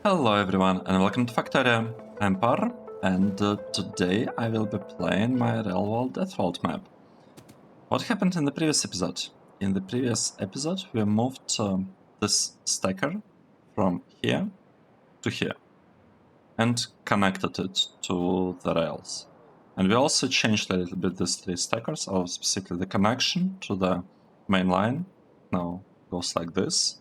Hello everyone and welcome to Factorio. I'm Par, and today I will be playing my real-world DeathWorld map. What happened in the previous episode? In the previous episode we moved this stacker from here to here and connected it to the rails. And we also changed a little bit these three stackers, or specifically the connection to the main line now goes like this.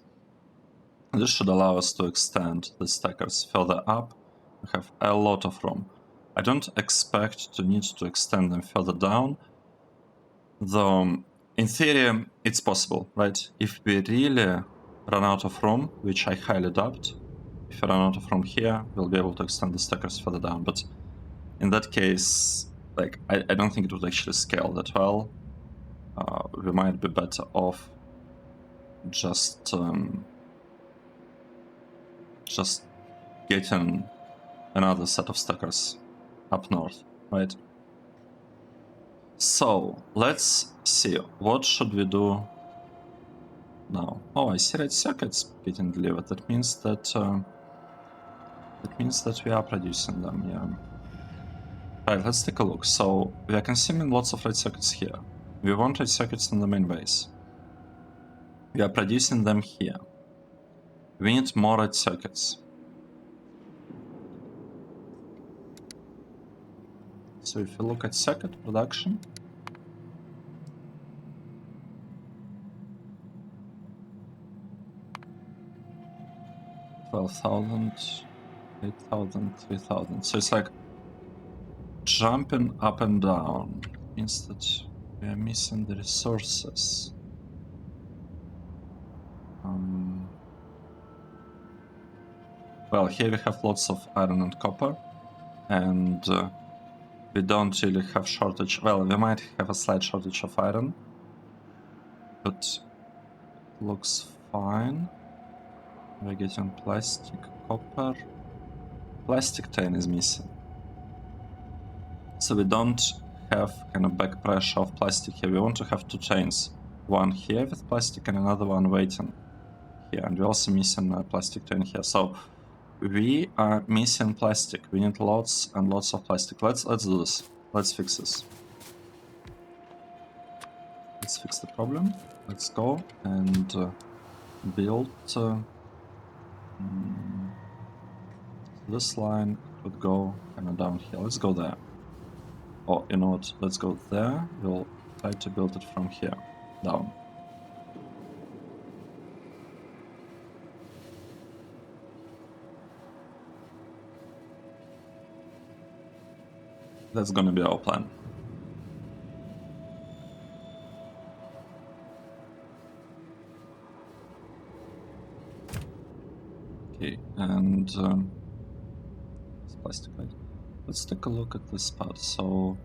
This should allow us to extend the stackers further up. We have a lot of room. I don't expect to need to extend them further down, though in theory it's possible, right? If we really run out of room, which I highly doubt, if we run out of room here, we'll be able to extend the stackers further down. But in that case, like I don't think it would actually scale that well. We might be better off just getting another set of stackers up north, right? So let's see, what should we do now? Oh, I see red circuits getting delivered. That means that we are producing them. Yeah. Right. Let's take a look. So we are consuming lots of red circuits here. We want red circuits in the main base. We are producing them here. We need more red circuits. So if you look at circuit production, $12,000, 8,000, 3,000. So it's like jumping up and down. Means that we are missing the resources. Well, here we have lots of iron and copper, and we don't really have shortage. Well, we might have a slight shortage of iron, but it looks fine. We're getting plastic, copper. Plastic tin is missing. So we don't have kind of back pressure of plastic here. We want to have two chains. One here with plastic and another one waiting here. And we're also missing a plastic tin here. So we are missing plastic. We need lots and lots of plastic. Let's do this. Let's fix this. Let's fix the problem. Let's go and build this line. Would go kind of down here. Let's go there. Oh, you know what? Let's go there. We'll try to build it from here down. That's gonna be our plan. Okay, and it's plastic, right? Let's take a look at this part. So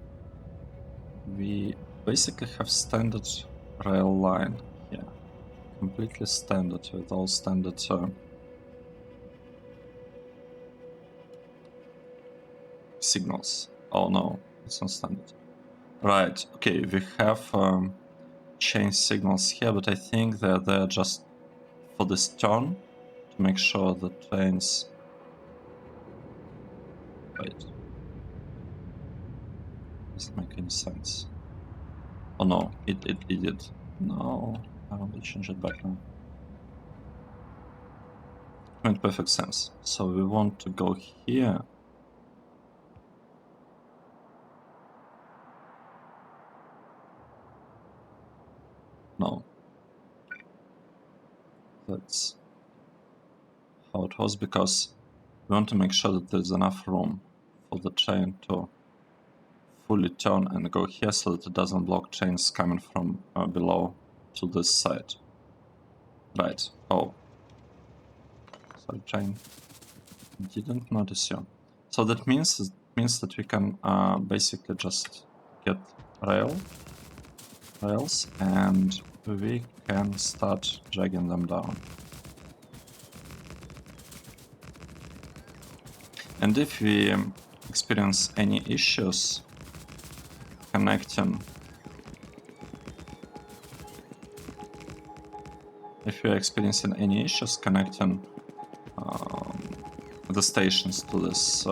we basically have standard rail line here, completely standard with all standard signals. Oh no, it's not standard. Right, okay, we have change signals here, but I think they're there just for this turn to make sure the trains. Wait. Doesn't make any sense. Oh no, it did. No, I want to change it back now. It made perfect sense. So we want to go here. No. That's how it was, because we want to make sure that there's enough room for the train to fully turn and go here, so that it doesn't block trains coming from below to this side. Right. Oh. Sorry, train. Didn't notice you. So that means that we can basically just get rails, and we can start dragging them down. And if we experience any issues connecting, if we are experiencing any issues connecting the stations to this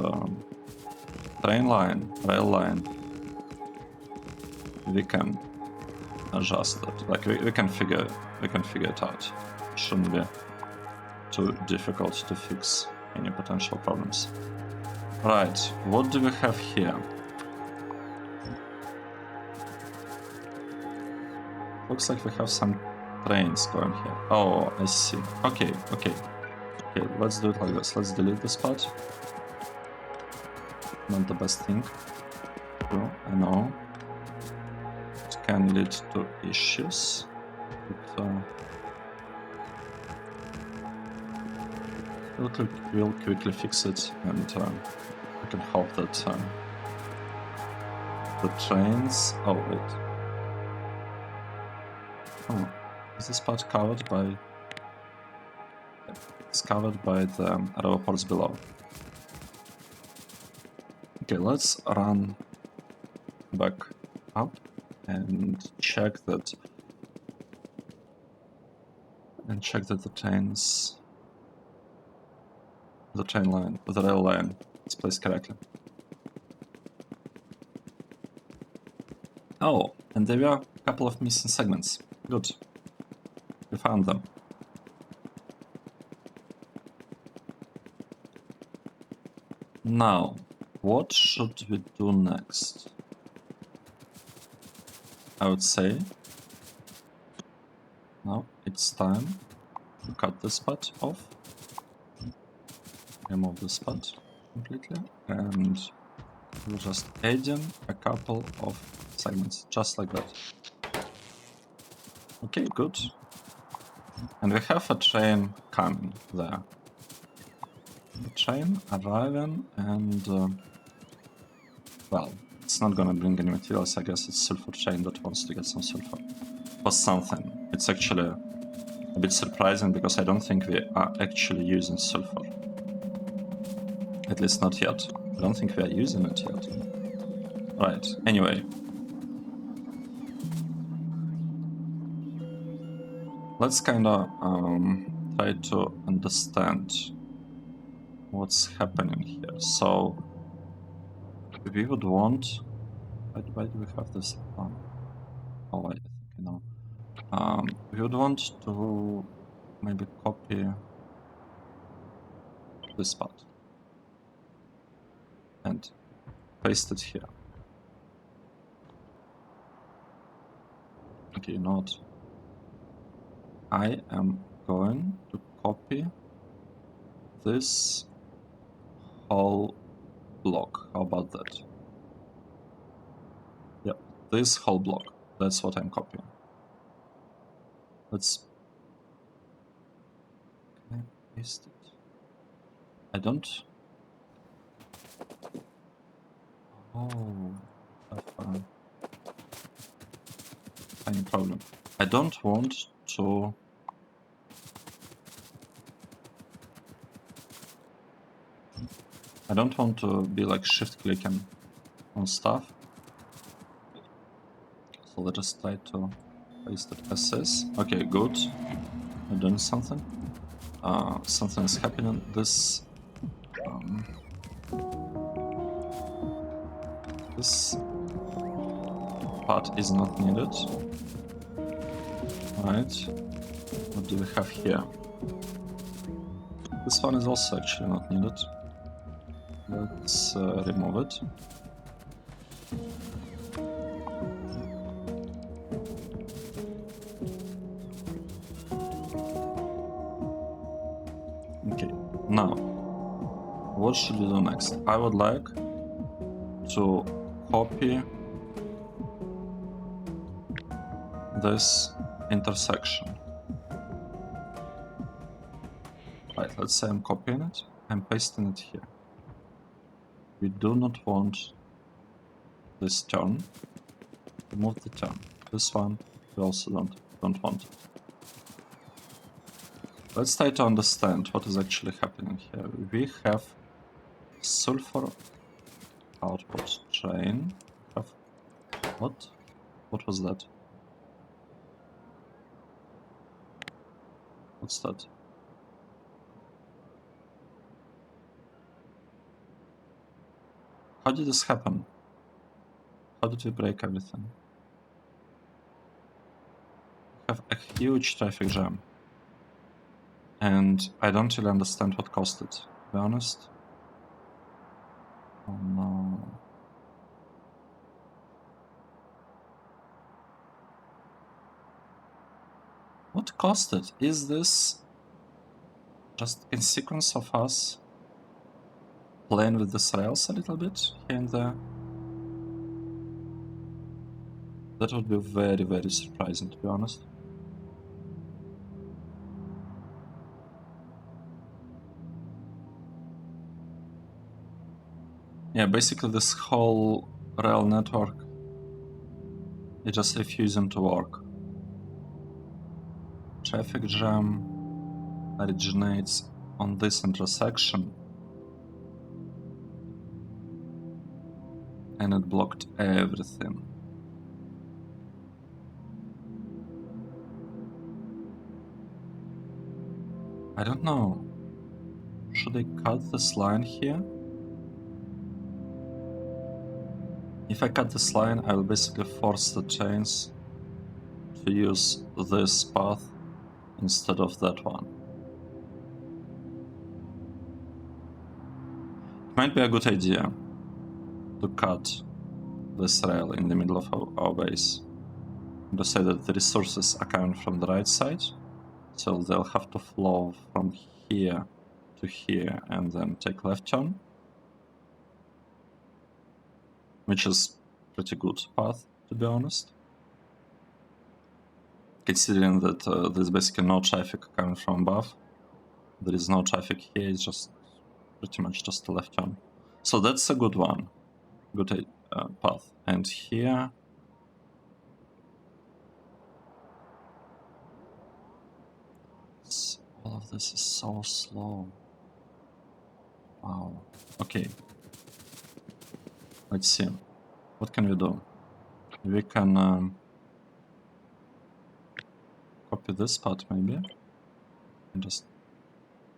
train line, rail line, we can adjust it. Like we can figure it out. Shouldn't be too difficult to fix any potential problems. Right, what do we have here? Looks like we have some trains going here. Oh, I see. Okay, let's do it like this. Let's delete this part. Not the best thing. So, I know. It can lead to issues. But, we'll quickly fix it, and I can hope that the trains... Oh, wait. Oh, is this part covered by... It's covered by the row ports below. Okay, let's run back up and check that... the trains... the rail line is placed correctly. Oh, and there were a couple of missing segments. Good. We found them. Now, what should we do next? I would say... now it's time to cut this part off. Remove this part completely, and we'll just add in a couple of segments, just like that. Okay, good. And we have a train coming there. The train arriving, and well, it's not gonna bring any materials. I guess it's sulfur train that wants to get some sulfur for something. It's actually a bit surprising because I don't think we are actually using sulfur. At least not yet. I don't think we are using it yet. Right, anyway. Let's kinda try to understand what's happening here. So, we would want... Why do we have this on? Oh, I think I know. We would want to maybe copy this part and paste it here. Okay, you know what? I am going to copy this whole block. How about that? Yep, this whole block. That's what I'm copying. Let's... Can I paste it? I don't... Oh, I've tiny problem. I don't want to... I don't want to be like shift clicking on stuff. So let us try to paste it as is. Okay, good. I'm doing something. Something is happening. This this part is not needed. Right. What do we have here? This one is also actually not needed. Let's remove it. Okay, now, what should we do next? I would like to copy this intersection. Right, let's say I'm copying it, I'm pasting it here. We do not want this turn. Remove the turn. This one we also don't want. Let's try to understand what is actually happening here. We have sulfur output train. What? What was that? What's that? How did this happen? How did we break everything? We have a huge traffic jam. And I don't really understand what caused it, to be honest. Oh no. What caused it? Is this just a consequence of us playing with the rails a little bit here and there? That would be very, very surprising, to be honest. Yeah, basically this whole rail network is just refusing to work. Traffic jam originates on this intersection, and it blocked everything. I don't know. Should I cut this line here? If I cut this line, I will basically force the trains to use this path instead of that one. It might be a good idea to cut this rail in the middle of our base. And to say that the resources are coming from the right side, so they'll have to flow from here to here and then take left turn, which is pretty good path, to be honest. Considering that there's basically no traffic coming from above, there is no traffic here, it's just pretty much just a left turn. So that's a good one, good path. And here, all of this is so slow. Wow. Okay. Let's see. What can we do? We can copy this part maybe and just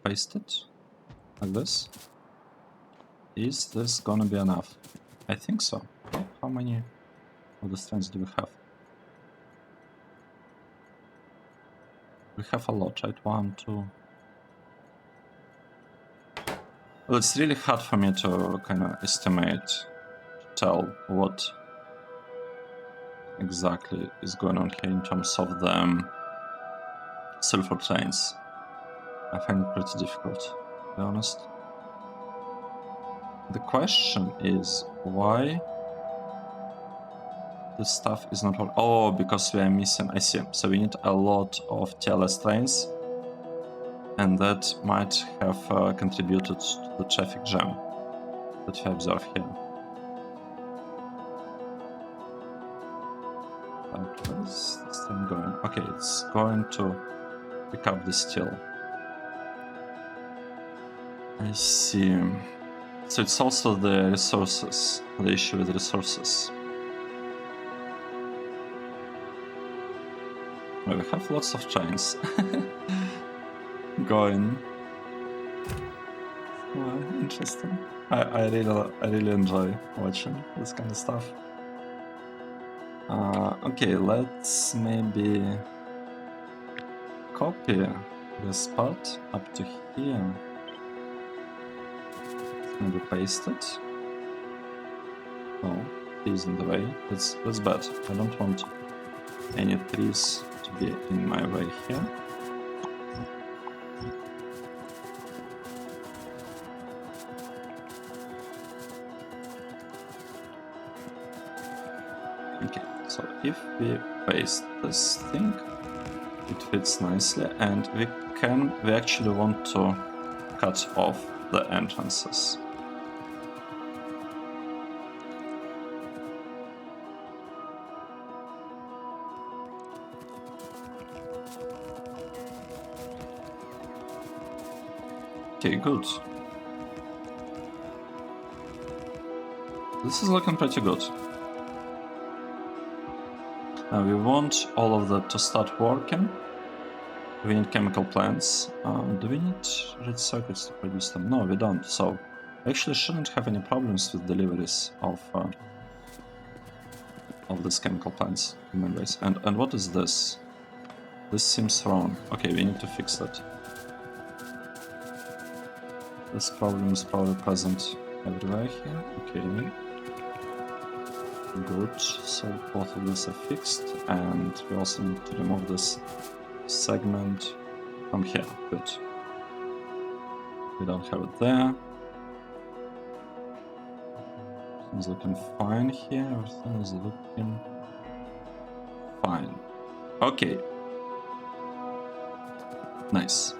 paste it like this. Is this gonna be enough? I think so. How many of the strands do we have? We have a lot, right? 1, 2. Well, it's really hard for me to kind of estimate, tell what exactly is going on here in terms of the sulfur trains. I find it pretty difficult, to be honest. The question is why this stuff is not working. Oh, because we are missing. I see. So we need a lot of TLS trains, and that might have contributed to the traffic jam that we observe here. But where's this thing going? Okay, it's going to pick up the steel. I see. So it's also the resources, the issue with resources. Well, we have lots of trains going. Well, interesting. I really enjoy watching this kind of stuff. Okay, let's maybe copy this part up to here. Maybe paste it. No, trees in the way. That's bad. I don't want any trees to be in my way here. Okay, so if we paste this thing, it fits nicely, and we actually want to cut off the entrances. Okay, good. This is looking pretty good. Now we want all of that to start working. We need chemical plants. Do we need red circuits to produce them? No, we don't. So Actually shouldn't have any problems with deliveries of these chemical plants in my base. And what is this? This seems wrong. Okay, we need to fix that. This problem is probably present everywhere here. Okay. Good. So both of these are fixed, and we also need to remove this segment from here. Good. We don't have it there. Everything's looking fine here. Everything is looking fine. Okay. Nice.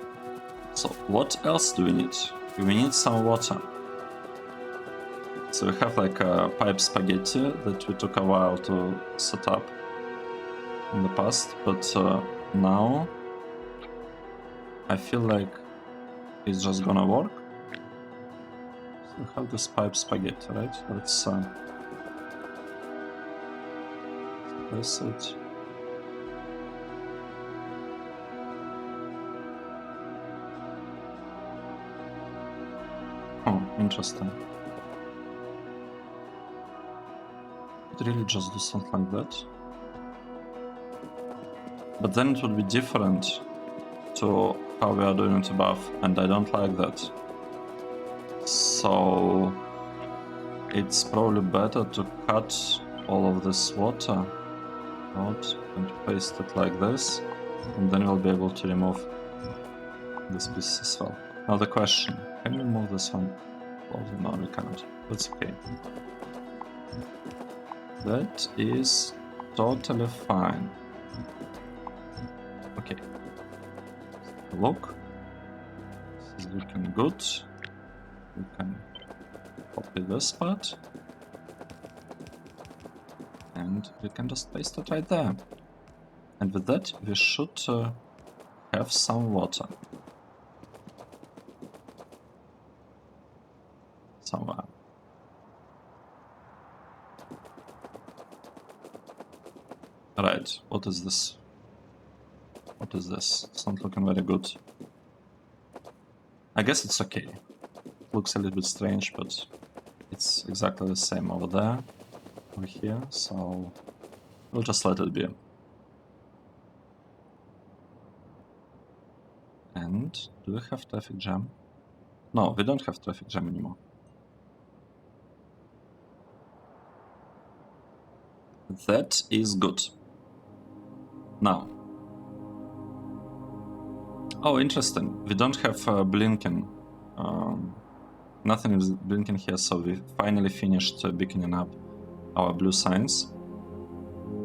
So what else do we need? We need some water. So we have like a pipe spaghetti that we took a while to set up in the past, but now I feel like it's just gonna work. So we have this pipe spaghetti, right? Let's place it. Oh, interesting. Could really just do something like that. But then it would be different to how we are doing it above, and I don't like that. So it's probably better to cut all of this water out and paste it like this, and then we'll be able to remove this piece as well. Now the question, can we move this one? Well, no, we can't. That's okay. That is totally fine. Okay. Look. This is looking good. We can copy this part. And we can just paste it right there. And with that, we should have some water. Somewhere. Right, what is this? What is this? It's not looking very good. I guess it's okay. Looks a little bit strange, but it's exactly the same over there, over here, so we'll just let it be. And do we have traffic jam? No, we don't have traffic jam anymore. That is good. Now. Oh, interesting. We don't have blinking. Nothing is blinking here, so we finally finished beaconing up our blue signs.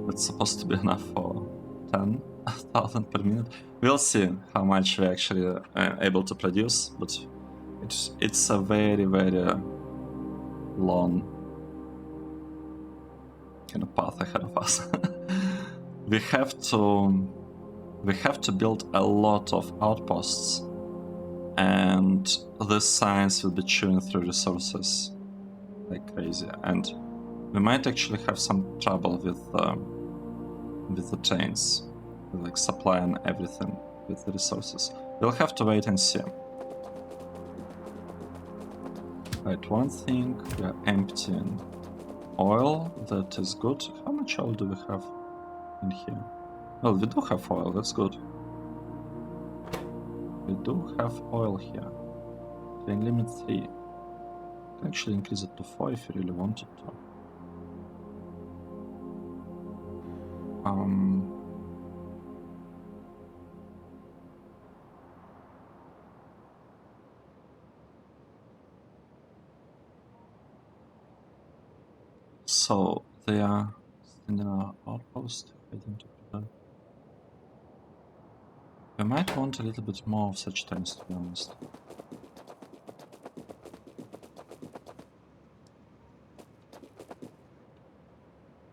That's supposed to be enough for 10,000 per minute. We'll see how much we're actually able to produce, but it's a very, very long kind of path ahead of us. we have to build a lot of outposts, and this science will be chewing through resources like crazy, and we might actually have some trouble with the chains, with like supply and everything with the resources. We'll have to wait and see. Right, one thing, we are emptying oil, that is good. How much oil do we have in here? Well, we do have oil, that's good. We do have oil here. Train limit 3. You can actually increase it to 4 if you really wanted to. So they are sending our outpost heading to prevent. We might want a little bit more of such trains, to be honest.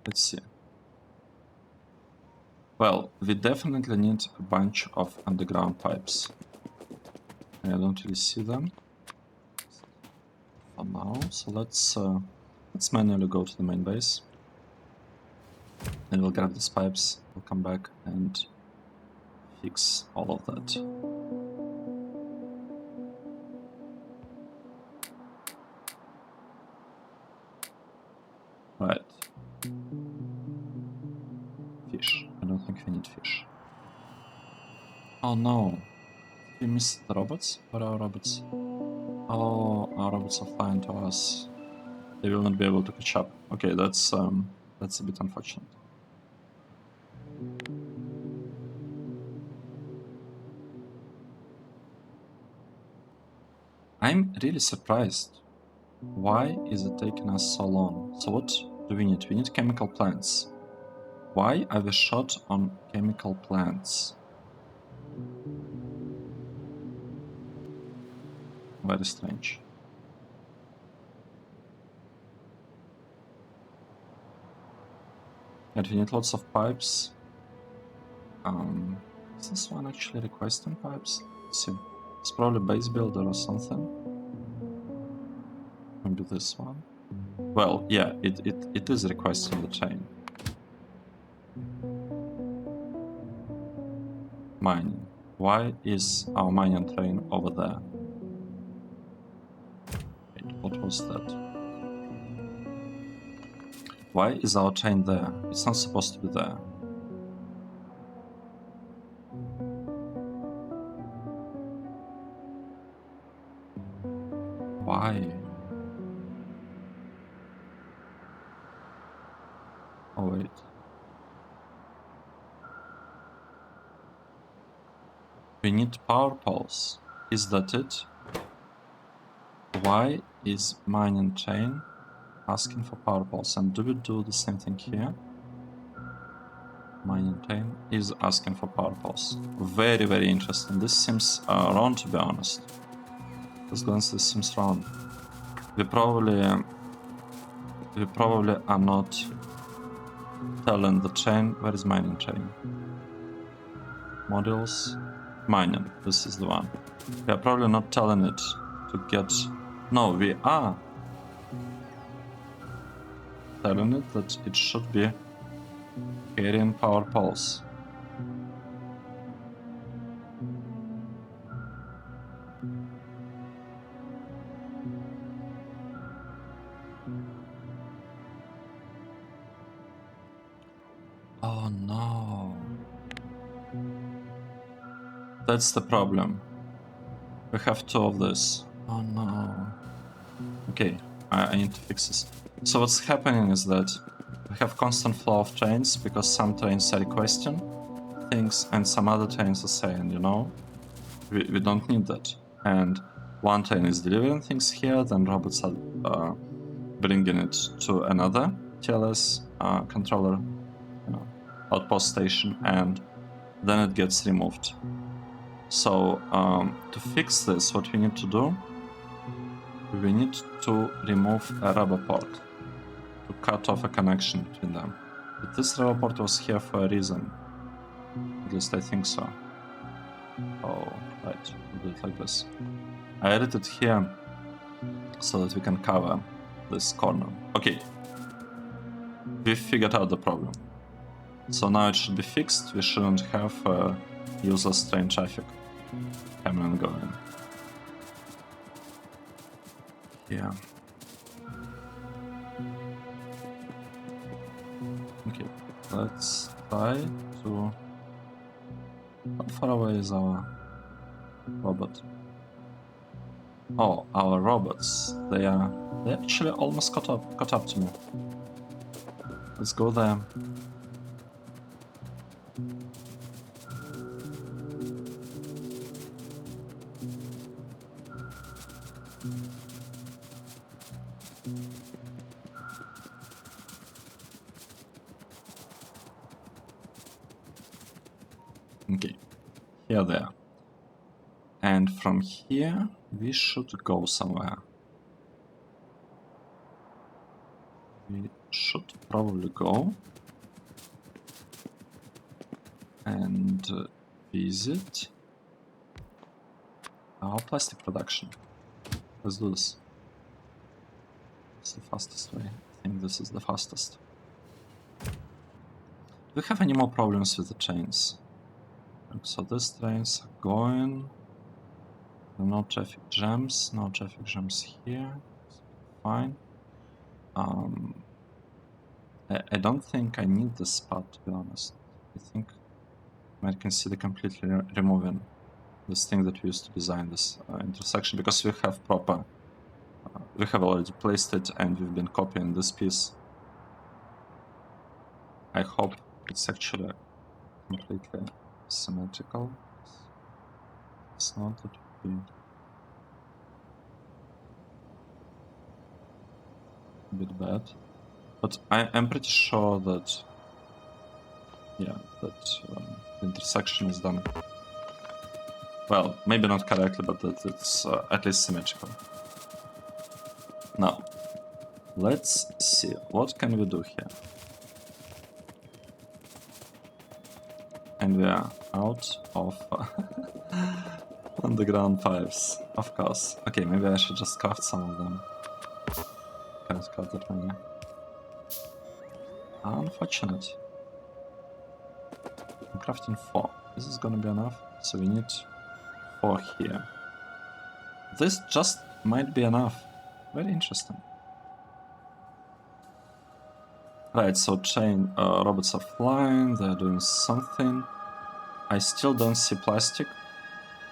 Let's see. Well, we definitely need a bunch of underground pipes. I don't really see them for now, so let's manually go to the main base. Then we'll grab these pipes, we'll come back and fix all of that. Oh no. We missed the robots? Where are our robots? Oh, our robots are flying to us. They will not be able to catch up. Okay, that's a bit unfortunate. I'm really surprised. Why is it taking us so long? So what do we need? We need chemical plants. Why are we short on chemical plants? Very strange. And we need lots of pipes. Is this one actually requesting pipes? Let's see. It's probably base builder or something. Maybe this one. Well, yeah, it is requesting the chain. Mining. Why is our mining train over there? Wait, what was that? Why is our train there? It's not supposed to be there. Why? Oh wait. We need power poles. Is that it? Why is mining chain asking for power poles? And do we do the same thing here? Mining chain is asking for power poles. Very, very interesting. This seems wrong, to be honest. This glance, this seems wrong. We probably are not telling the chain. Where is mining chain? Modules, mining. This is the one. We are probably not telling it to get. No, we are telling it that it should be carrying power poles. Oh no. That's the problem. We have two of this. Oh no. Okay, I need to fix this. So what's happening is that we have constant flow of trains because some trains are requesting things and some other trains are saying, you know, we don't need that. And one train is delivering things here, then robots are bringing it to another TLS controller, you know, outpost station, and then it gets removed. So to fix this, what we need to do, we need to remove a rubber port to cut off a connection between them. But this rubber port was here for a reason. At least I think so. Oh, right, we'll do it like this. I added it here so that we can cover this corner. Okay, we figured out the problem. So now it should be fixed. We shouldn't have useless train traffic coming and going. Yeah. Okay, let's try to... How far away is our robot? Oh, our robots. They actually almost caught up to me. Let's go there. Okay, here they are. And from here, we should go somewhere. We should probably go and visit our plastic production. Let's do this. It's the fastest way. I think this is the fastest. Do we have any more problems with the trains? So these trains are going. No traffic jams. No traffic jams here. Fine. I don't think I need this spot, to be honest. I think might consider completely removing this thing that we used to design this intersection, because we have proper, we have already placed it and we've been copying this piece. I hope it's actually completely symmetrical. It's not, that would be a bit bad. But I'm pretty sure that, yeah, that the intersection is done. Well, maybe not correctly, but that it's at least symmetrical. Now, let's see, what can we do here? And we are out of underground pipes, of course. Okay, maybe I should just craft some of them. Can't craft that many. Unfortunate. I'm crafting 4. This is gonna be enough, so we need 4 here. This just might be enough. Very interesting. Right, so chain robots are flying, they're doing something. I still don't see plastic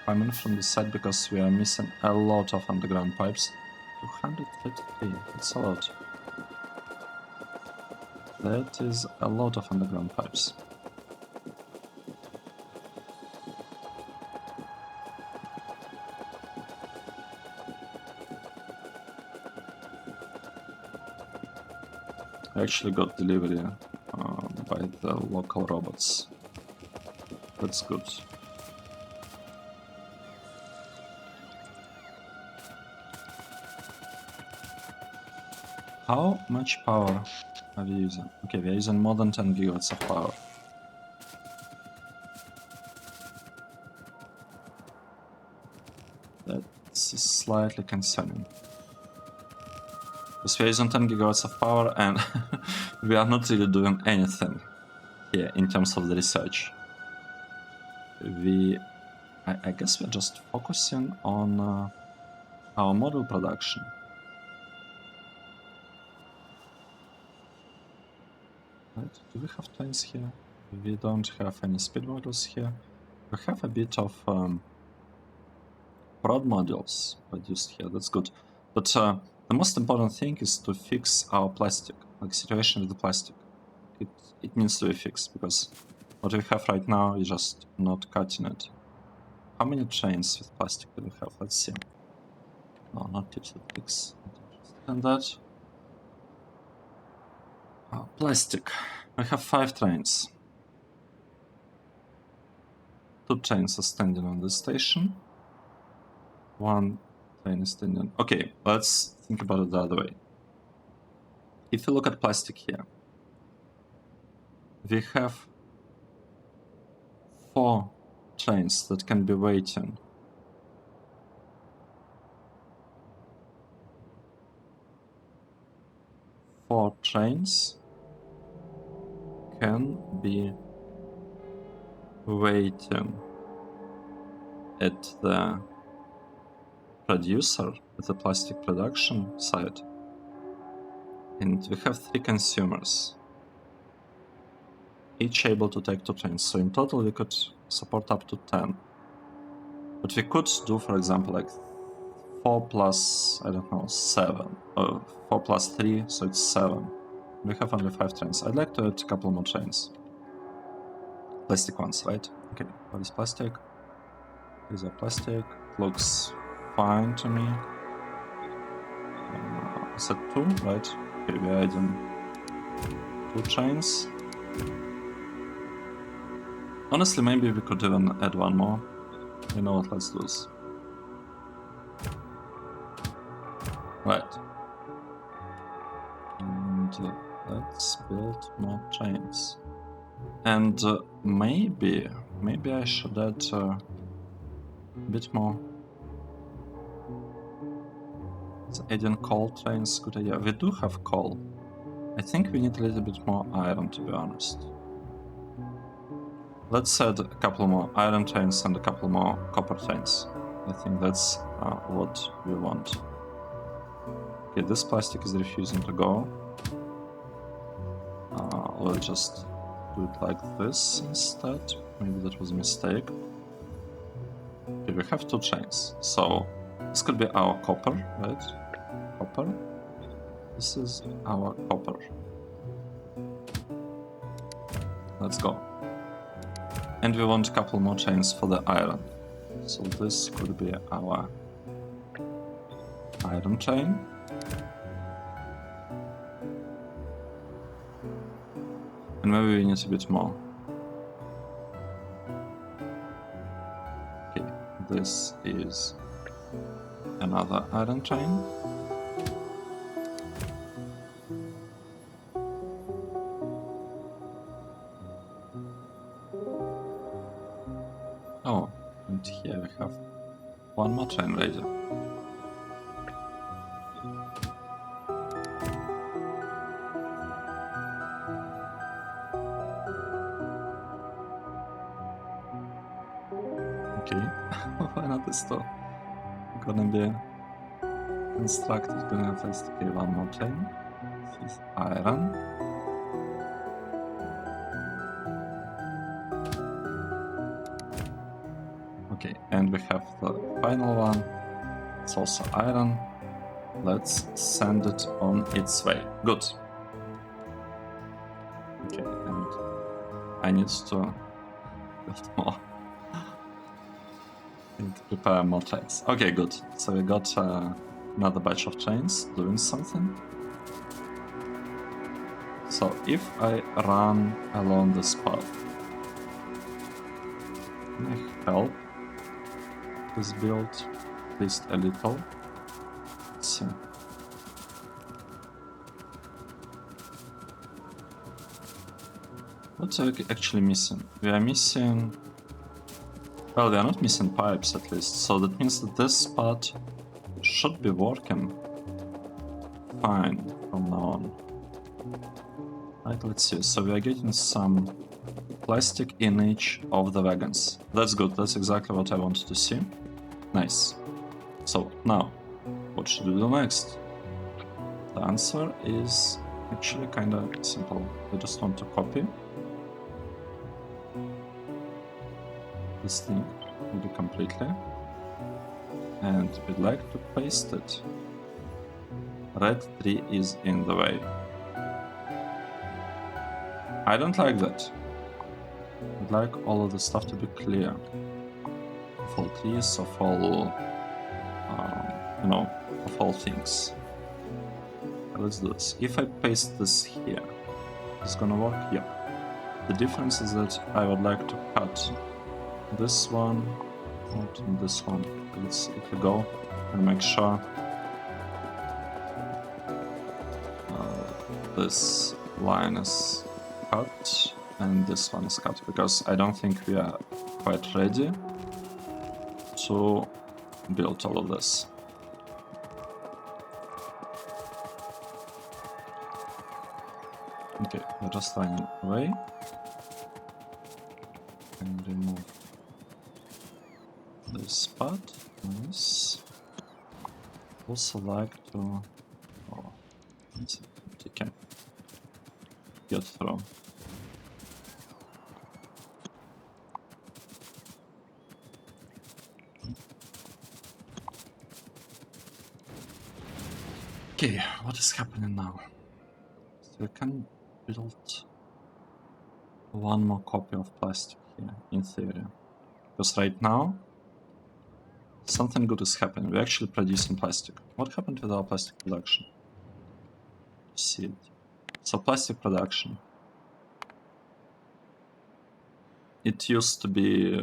coming from the side because we are missing a lot of underground pipes. 233, that's a lot. That is a lot of underground pipes. I actually got delivery by the local robots. That's good. How much power are we using? Okay, we are using more than 10 gigawatts of power. That's slightly concerning. Because we are using 10 gigawatts of power and we are not really doing anything here in terms of the research. I guess we're just focusing on our model production. Right, do we have trains here? We don't have any speed models here. We have a bit of prod modules produced here, that's good. But the most important thing is to fix our plastic, like situation with the plastic. It needs to be fixed, because what we have right now is just not cutting it. How many trains with plastic do we have? Let's see. No, not tips with fix. And that. Plastic. We have 5 trains. 2 trains are standing on this station. 1 train is standing. Okay, let's think about it the other way. If you look at plastic here, we have 4 trains that can be waiting. Four trains can be waiting at the producer, at the plastic production site. And we have 3 consumers, each able to take 2 trains. So in total we could support up to 10. But we could do, for example, like 4 plus, I don't know, 7. Or 4 plus 3, so it's 7. We have only 5 trains. I'd like to add a couple more trains. Plastic ones, right? Okay, what is plastic? These are plastic. Looks fine to me. Is that 2, right? Okay, we're adding 2 trains. Honestly, maybe we could even add 1 more. You know what, let's do this. Right. And let's build more trains. And maybe I should add a bit more. Is adding coal trains good idea? We do have coal. I think we need a little bit more iron, to be honest. Let's add a couple more iron trains and a couple more copper trains. I think that's what we want. Okay, this plastic is refusing to go. We'll just do it like this instead. Maybe that was a mistake. Okay, we have 2 chains. So this could be our copper, right? Copper. This is our copper. Let's go. And we want a couple more chains for the iron. So this could be our iron chain. And maybe we need a bit more. Okay, this is another iron chain. Oh, and here we have one more chain ready. Okay, why not this though? Gonna be constructed, gonna test. Okay, one more chain. This is iron. Okay, and we have the final one. It's also iron. Let's send it on its way. Good. Okay, and I need to build more. And prepare more chains. Okay, good. So we got another batch of chains doing something. So if I run along this path, can I help this build at least a little? Let's see. What are we actually missing? We are missing... Well, we are not missing pipes at least, so that means that this part should be working fine from now on. Right, let's see. So we are getting some plastic in each of the wagons. That's good, that's exactly what I wanted to see. Nice. So now, what should we do next? The answer is actually kinda simple. We just want to copy this thing maybe completely, and we'd like to paste it. Red tree is in the way. I don't like that. I'd like all of the stuff to be clear. Of all trees, of all, you know, of all things. Let's do this. If I paste this here, it's gonna work? Yeah. The difference is that I would like to cut this one out and this one. Let's quickly go and make sure this line is cut and this one is cut, because I don't think we are quite ready to build all of this. Okay, we're just running away and remove this part. Nice. Also like to... Oh, you can get through. Okay, what is happening now? So we can build one more copy of plastic here, in theory. Because right now, something good is happening. We're actually producing plastic. What happened with our plastic production? See it. So plastic production. It used to be...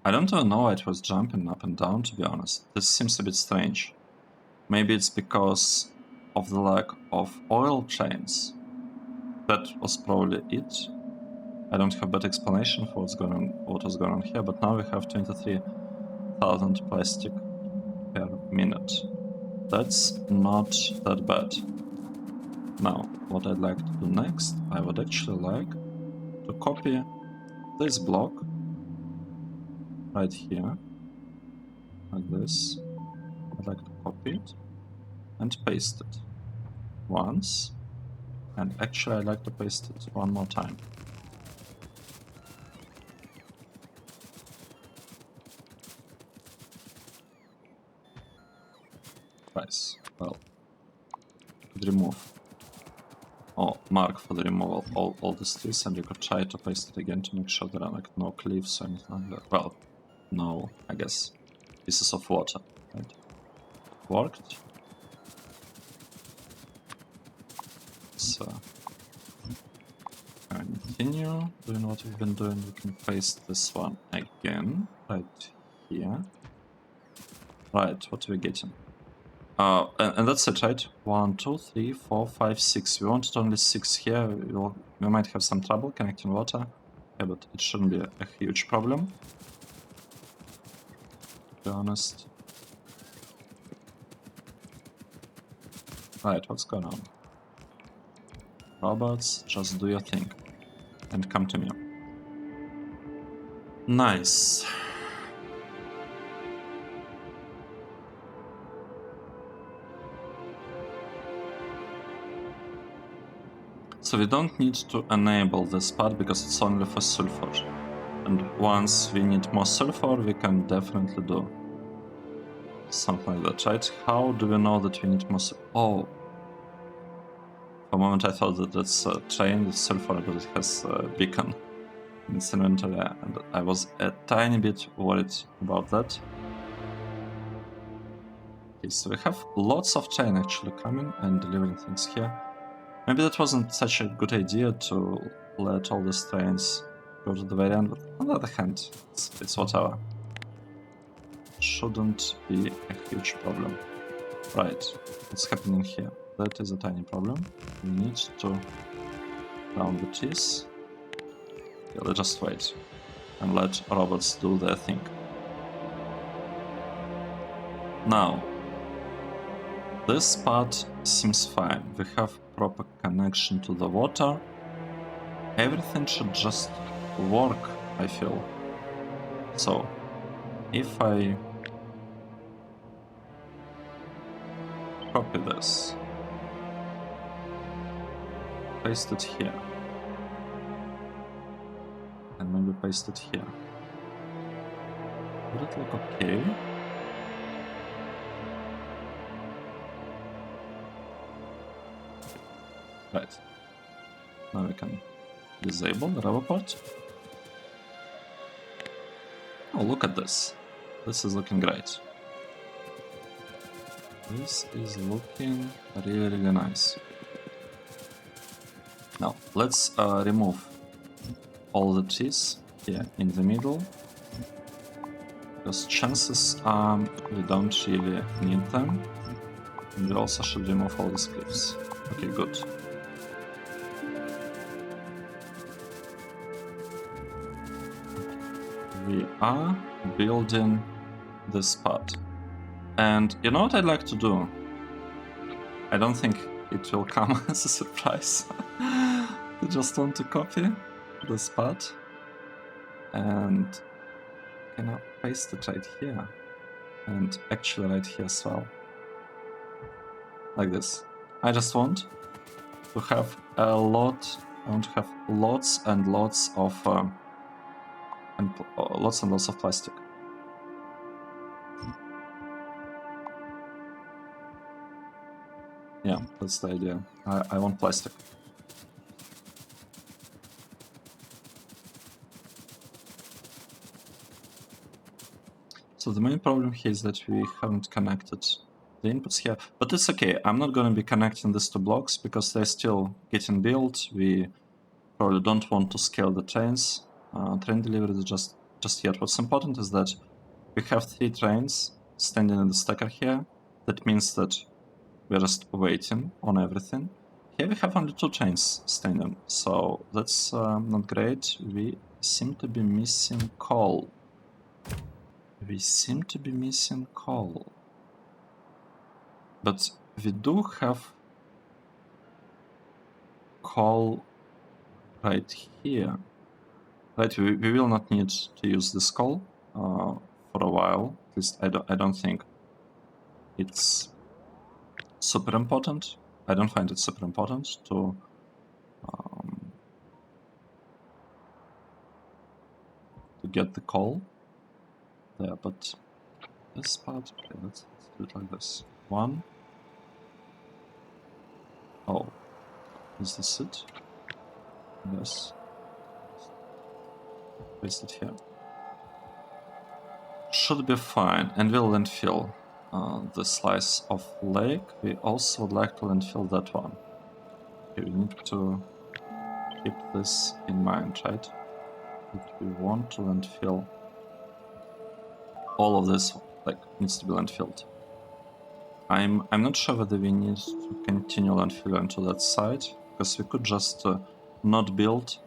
I don't even know why it was jumping up and down, to be honest. This seems a bit strange. Maybe it's because of the lack of oil chains. That was probably it. I don't have better explanation for what was going on here, but now we have 23,000 plastic per minute. That's not that bad. Now, what I'd like to do next, I would actually like to copy this block right here, like this. I'd like to copy it and paste it once, And actually I'd like to paste it one more time. Nice. Well, could remove or mark for the removal all these trees, and you could try to paste it again to make sure there are like no cliffs or anything like that. Well, no, I guess pieces of water, right? Worked. So continue doing what we've been doing. We can paste this one again right here. Right, what are we getting? And that's it, right? 1, 2, 3, 4, 5, 6. We wanted only 6 here. We might have some trouble connecting water. Yeah, but it shouldn't be a huge problem, to be honest. Right, what's going on? Robots, just do your thing. And come to me. Nice. So we don't need to enable this part because it's only for sulfur. And once we need more sulfur, we can definitely do something like that, right? How do we know that we need more sulfur? Oh. For a moment I thought that it's a train with sulfur, but it has a beacon in its inventory, and I was a tiny bit worried about that. Okay, so we have lots of train actually coming and delivering things here. Maybe that wasn't such a good idea to let all these trains go to the very end, but on the other hand, it's whatever. Shouldn't be a huge problem. Right, what's happening here? That is a tiny problem. We need to round the cheese. Yeah, let's just wait and let robots do their thing. Now, this part seems fine. We have proper connection to the water. Everything should just work, I feel. So, if I copy this, paste it here, and maybe paste it here, would it look okay? Right. Now we can disable the rubber part. Oh, look at this. This is looking great. This is looking really, really nice. Now, let's remove all the trees here in the middle, because chances are we don't really need them. And we also should remove all these cliffs. Okay, good. We are building this part. And you know what I'd like to do? I don't think it will come as a surprise. I just want to copy this part and kind of paste it right here, and actually right here as well, like this. I just want to have a lot. I want to have lots and lots of lots and lots of plastic. Yeah, that's the idea. I want plastic. So the main problem here is that we haven't connected the inputs here, but it's okay. I'm not going to be connecting these two blocks because they're still getting built. We probably don't want to scale the trains. Train delivery just yet. What's important is that we have 3 trains standing in the stacker here. That means that we're just waiting on everything. Here we have only 2 trains standing, so that's not great. We seem to be missing coal. We seem to be missing coal. But we do have coal right here. Right, we will not need to use this coal for a while. At least I don't think it's super important. I don't find it super important to get the coal there, but this part, okay, let's do it like this. 1. Oh, is this it? Yes. Place it here. Should be fine, and we'll landfill the slice of lake. We also would like to landfill that one. Okay, we need to keep this in mind, right? That we want to landfill all of this, like, needs to be landfilled. I'm not sure whether we need to continue landfilling to that side, because we could just not build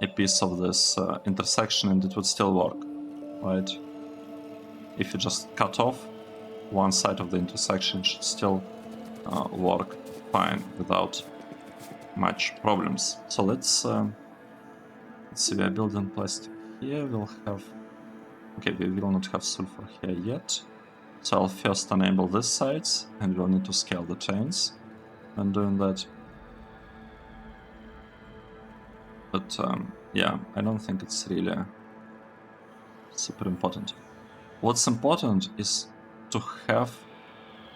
a piece of this intersection and it would still work, right? If you just cut off one side of the intersection, it should still work fine without much problems. So let's see, we are building plastic here. We'll have, okay, we will not have sulfur here yet. So I'll first enable these sides, and we'll need to scale the chains when doing that. But yeah, I don't think it's really super important. What's important is to have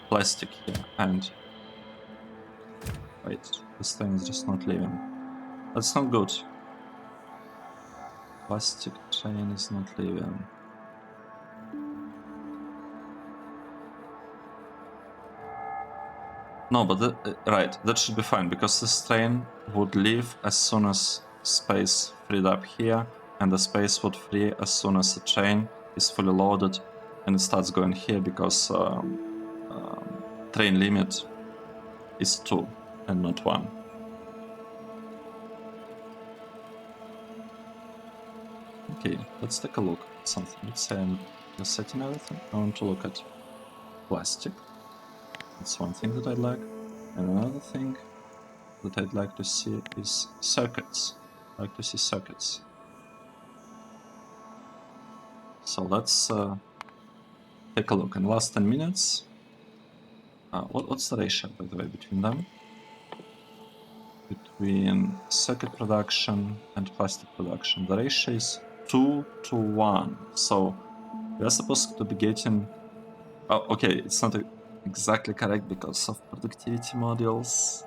plastic here, and wait, this thing is just not leaving. That's not good. Plastic train is not leaving. No, but right, that should be fine, because this train would leave as soon as space freed up here, and the space would free as soon as the train is fully loaded and it starts going here, because train limit is 2 and not 1. Okay, let's take a look at something. Let's say I'm just setting everything. I want to look at plastic. That's one thing that I'd like. And another thing that I'd like to see is circuits. I'd like to see circuits. So let's take a look. In the last 10 minutes, what's the ratio, by the way, between them? Between circuit production and plastic production. The ratio is 2 to 1. So we are supposed to be getting... Oh, okay, it's not exactly correct because of productivity modules.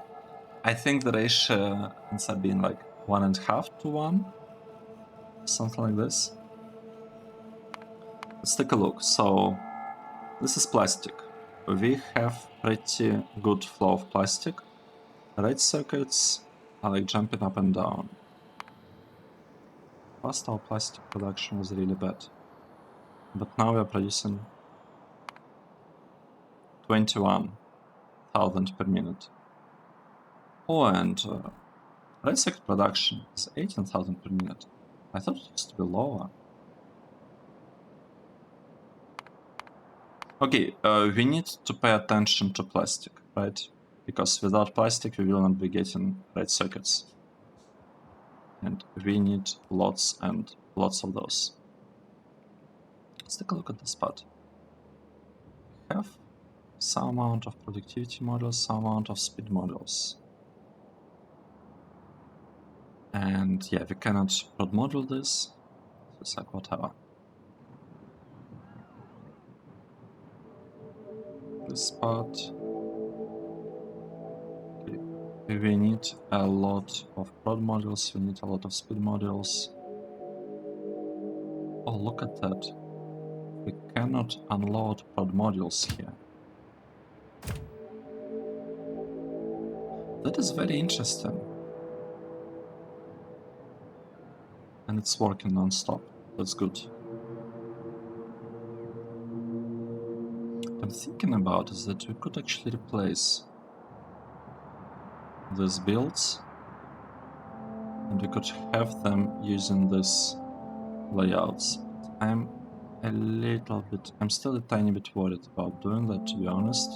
I think the ratio ends up being like 1.5 to 1. Something like this. Let's take a look. So this is plastic. We have pretty good flow of plastic. Right circuits are like jumping up and down. Past our plastic production was really bad. But now we are producing 21,000 per minute. Oh, and right circuit production is 18,000 per minute. I thought it used to be lower. Okay, we need to pay attention to plastic, right? Because without plastic we will not be getting right circuits. And we need lots and lots of those. Let's take a look at this part. We have some amount of productivity modules, some amount of speed modules. And yeah, we cannot prod module this. So it's like whatever. This part. Okay. We need a lot of prod modules, we need a lot of speed modules. Oh, look at that. We cannot unload prod modules here. That is very interesting. And it's working non-stop. That's good. What I'm thinking about is that we could actually replace these builds and we could have them using these layouts. I'm still a tiny bit worried about doing that, to be honest.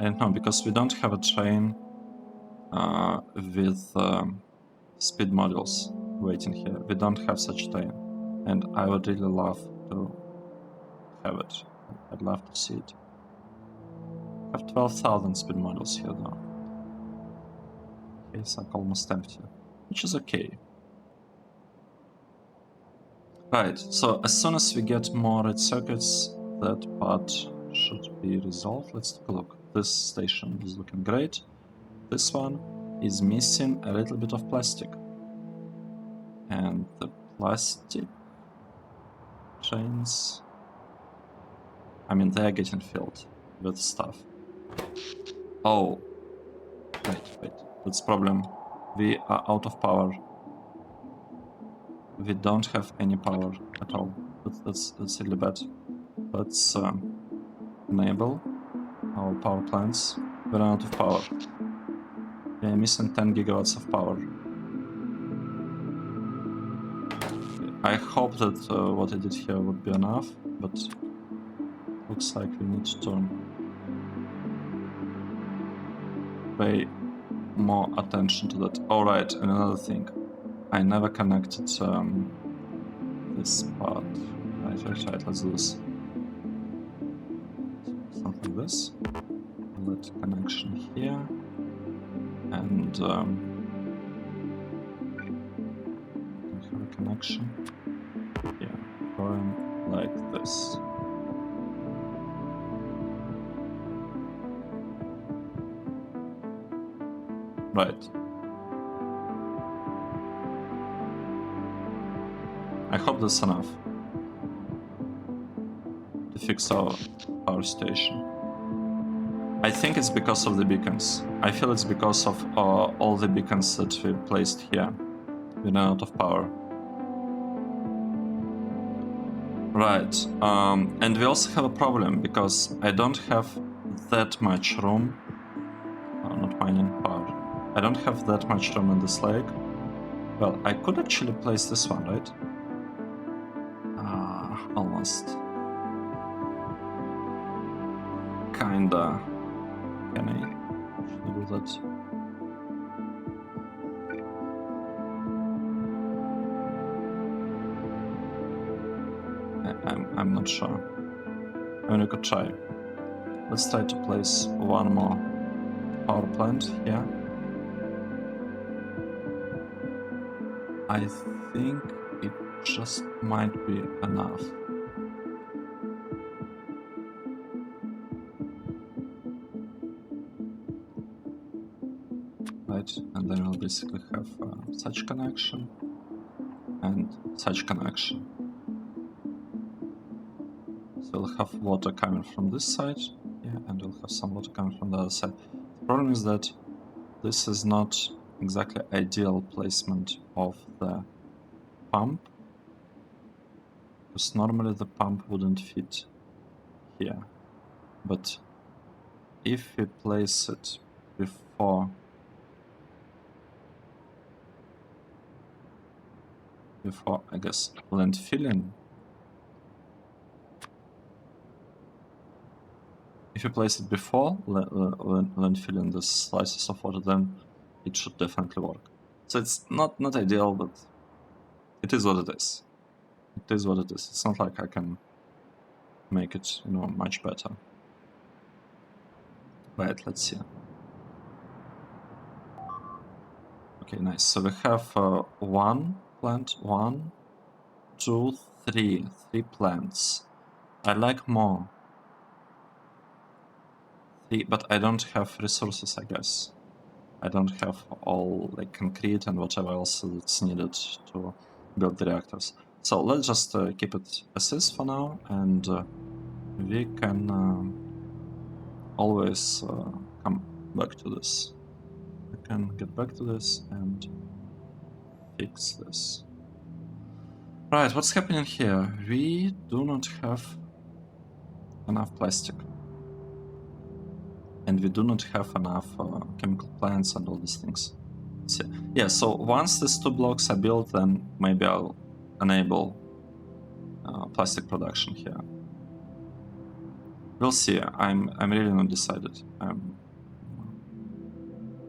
I don't know, because we don't have a train with speed modules waiting here. We don't have such train, and I would really love to have it. I'd love to see it. I have 12,000 speed modules here now. Okay, it's like almost empty, which is okay. Right, so as soon as we get more red circuits, that part should be resolved. Let's take a look. This station is looking great. This one is missing a little bit of plastic. And the plastic chains, I mean, they're getting filled with stuff. Oh, wait, that's problem. We are out of power. We don't have any power at all. That's really bad. Let's enable our power plants. We're out of power. We're missing 10 gigawatts of power. I hope that what I did here would be enough, but looks like we need to pay more attention to that. Oh, right, and another thing. I never connected this part. Right, let's do this. Something like this. Let connection here. And have a connection here, going like this. Right. I hope that's enough to fix our power station. I think it's because of the beacons. I feel it's because of all the beacons that we placed here. We're now out of power. Right. And we also have a problem because I don't have that much room. Not mining power. I don't have that much room in this lake. Well, I could actually place this one, right? Almost. Kinda. Can I actually do that? I'm not sure. I mean, we could try. Let's try to place one more power plant here. I think it just might be enough. Right, and then we'll basically have such connection and such connection. So we'll have water coming from this side, yeah, and we'll have some water coming from the other side. The problem is that this is not exactly ideal placement of the pump, because normally the pump wouldn't fit here. But if we place it before I guess landfilling, if you place it before landfilling the slices of water, then it should definitely work. So it's not ideal, but it is what it is. It is what it is. It's not like I can make it, much better. Right, let's see. Okay, nice. So we have one plant, 1, 2, 3 plants. I like more. 3, but I don't have resources, I guess. I don't have all like concrete and whatever else that's needed to build the reactors. So let's just keep it as is for now, and we can always come back to this. We can get back to this and fix this. Right, what's happening here? We do not have enough plastic. And we do not have enough chemical plants and all these things. So, yeah, so once these 2 blocks are built, then maybe I'll enable plastic production here. We'll see. I'm really not decided.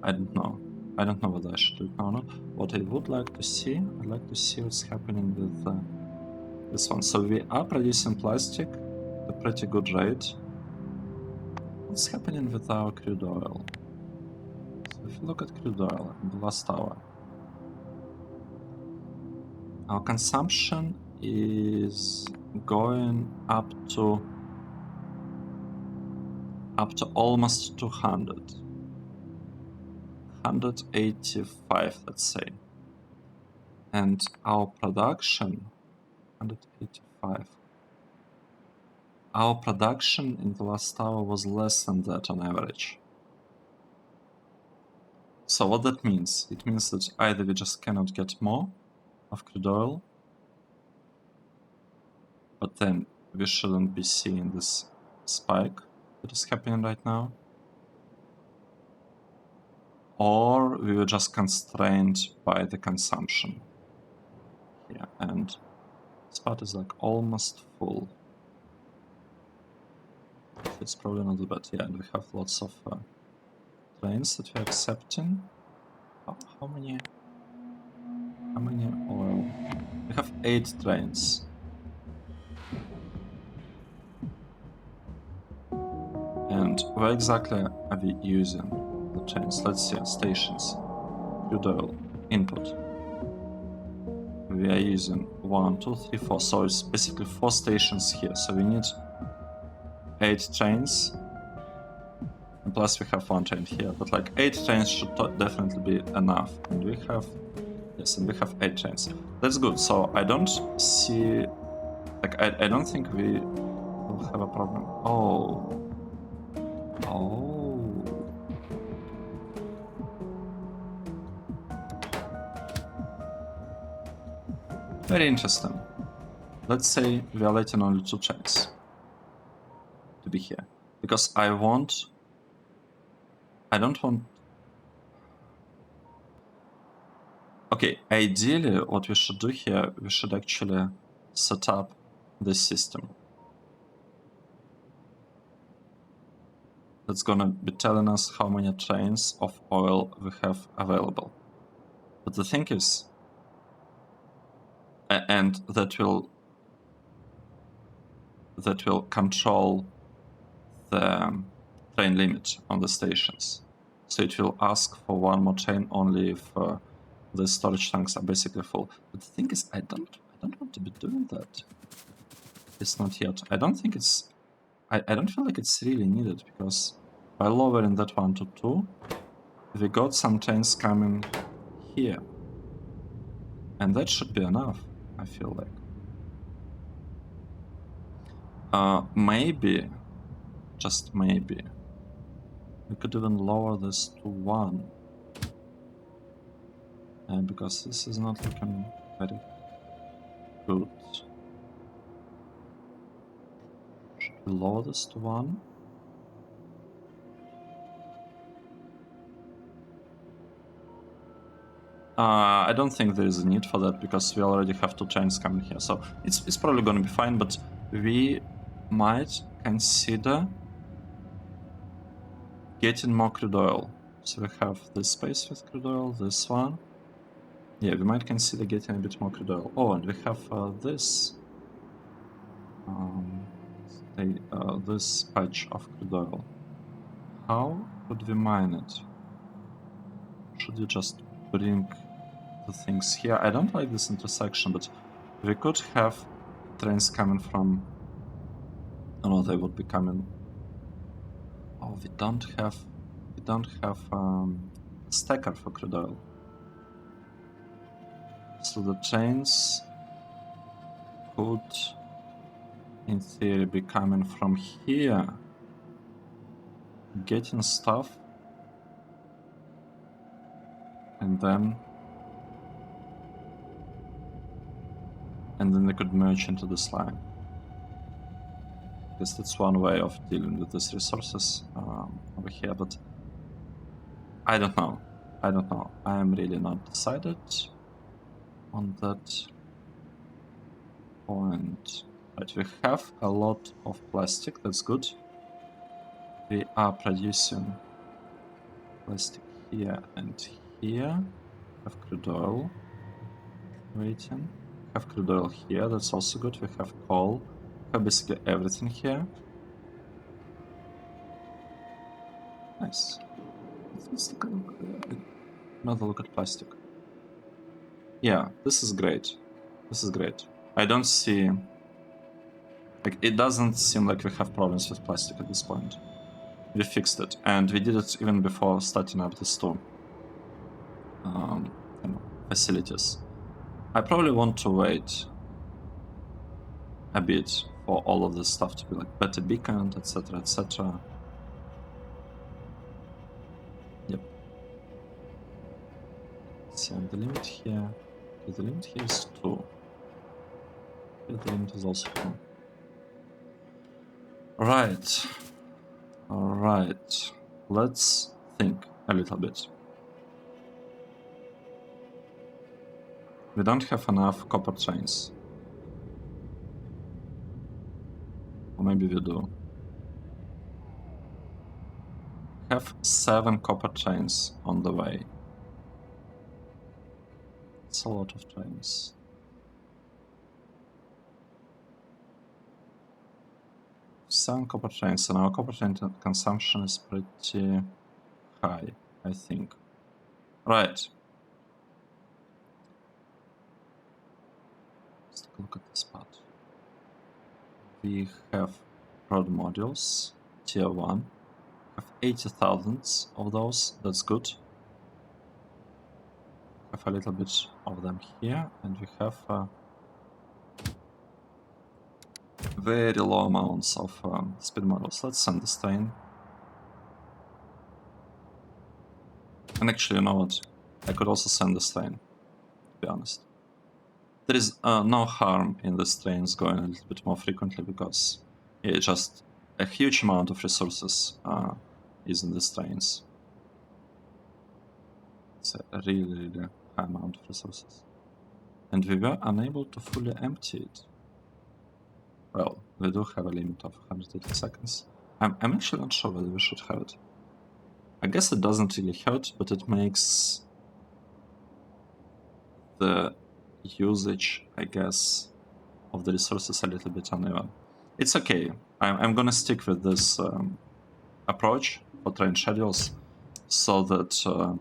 I don't know. I don't know whether I should do it now or not. What I would like to see, I'd like to see what's happening with this one. So we are producing plastic at a pretty good rate. What's happening with our crude oil? So if you look at crude oil in the last hour, our consumption is going up to almost 200. 185, let's say. And our production, 185. Our production in the last hour was less than that on average. So what that means? It means that either we just cannot get more of crude oil, but then we shouldn't be seeing this spike that is happening right now, or we were just constrained by the consumption here, and spot is like almost full. It's probably not the bad. Yeah, and we have lots of trains that we're accepting. How many oil? We have 8 trains. And where exactly are we using the trains? Let's see, stations, crude oil, input. We are using 1, 2, 3, 4. So it's basically 4 stations here. So we need 8 trains. And plus we have 1 train here. But like 8 trains should definitely be enough. And we have, yes, and we have 8 trains. That's good. So I don't see, like I don't think we will have a problem. Oh. Very interesting. Let's say we are letting only 2 trains to be here. Because I don't want... Okay, ideally what we should do here, we should actually set up this system. That's gonna be telling us how many trains of oil we have available. But the thing is, and that will control the train limit on the stations. So it will ask for 1 more train only if the storage tanks are basically full. But the thing is, I don't want to be doing that. It's not yet. I don't think it's... I don't feel like it's really needed, because by lowering that 1 to 2, we got some trains coming here. And that should be enough, I feel like. Maybe, just maybe, we could even lower this to 1. Because this is not looking very good. Should we lower this to 1? I don't think there is a need for that, because we already have 2 trains coming here. So it's probably going to be fine, but we might consider getting more crude oil. So we have this space with crude oil, this one. Yeah, we might consider getting a bit more crude oil. Oh, and we have this this patch of crude oil. How could we mine it? Should we just bring the things here? I don't like this intersection, but we could have trains coming from... Oh no, they would be coming... Oh, we don't have a stacker for crude oil. So the trains could, in theory, be coming from here, getting stuff, and then they could merge into this line. I guess that's one way of dealing with these resources over here, but I don't know. I am really not decided on that point. Right, we have a lot of plastic, that's good. We are producing plastic here and here. Have crude oil waiting. Have crude oil here, that's also good. We have coal. We have basically everything here. Nice. Let's take a look. Another look at plastic. Yeah, this is great. This is great. I don't see... Like, it doesn't seem like we have problems with plastic at this point. We fixed it, and we did it even before starting up these two facilities. I probably want to wait a bit for all of this stuff to be like better beaconed, etc., etc. Yep. See, and the limit here... Okay, the limit here is 2. Here the limit is also 2. Right. Alright. Let's think a little bit. We don't have enough copper chains. Or maybe we do. We have 7 copper chains on the way. It's a lot of chains. Some copper chains, and our copper chain consumption is pretty high, I think. Right. Let's take a look at this part. We have prod modules, tier 1. We have 80,000 of those, that's good. We have a little bit of them here, and we have very low amounts of speed models. Let's send the strain. And actually, you know what? I could also send the strain, to be honest. There is no harm in the strains going a little bit more frequently, because it's just a huge amount of resources is in the strains. It's a really, really high amount of resources. And we were unable to fully empty it. Well, we do have a limit of 180 seconds. I'm actually not sure whether we should have it. I guess it doesn't really hurt, but it makes the usage, I guess, of the resources a little bit uneven. It's okay. I'm gonna stick with this approach for train schedules, so that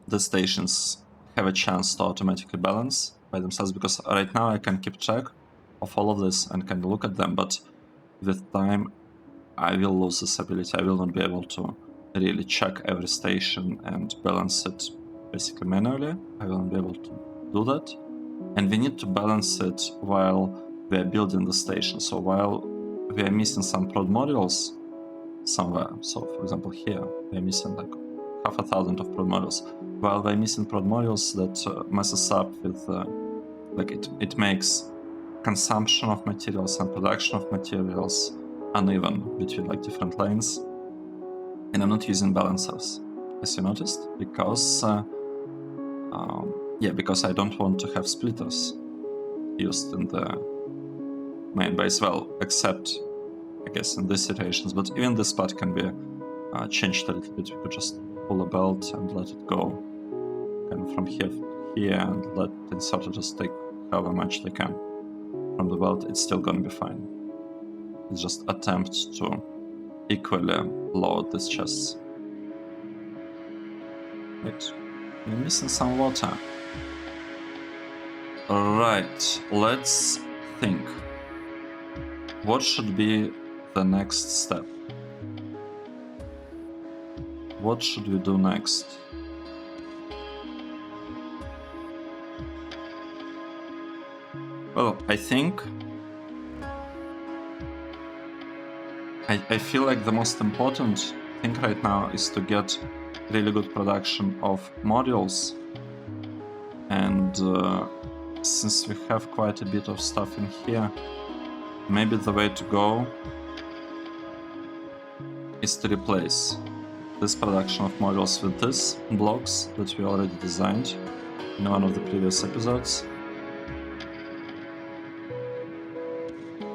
the stations have a chance to automatically balance by themselves, because right now I can keep track of all of this and can look at them, but with time I will lose this ability. I will not be able to really check every station and balance it basically manually. I will not be able to do that. And we need to balance it while we are building the station. So while we are missing some prod modules somewhere, so for example here, we are missing like 5,000 of prod modules. While we are missing prod modules, that messes up with, like it makes consumption of materials and production of materials uneven between like different lanes. And I'm not using balancers, as you noticed, because because I don't want to have splitters used in the main base. Well, except I guess in these situations, but even this part can be changed a little bit. We could just pull a belt and let it go kind of from here to here, and let the inserter just take however much they can from the belt. It's still gonna be fine. It's just attempt to equally load these chests. Wait, we're missing some water. Alright, let's think. What should be the next step? What should we do next? Well, I think... I feel like the most important thing right now is to get really good production of modules. And since we have quite a bit of stuff in here, maybe the way to go is to replace this production of modules with these blocks that we already designed in one of the previous episodes.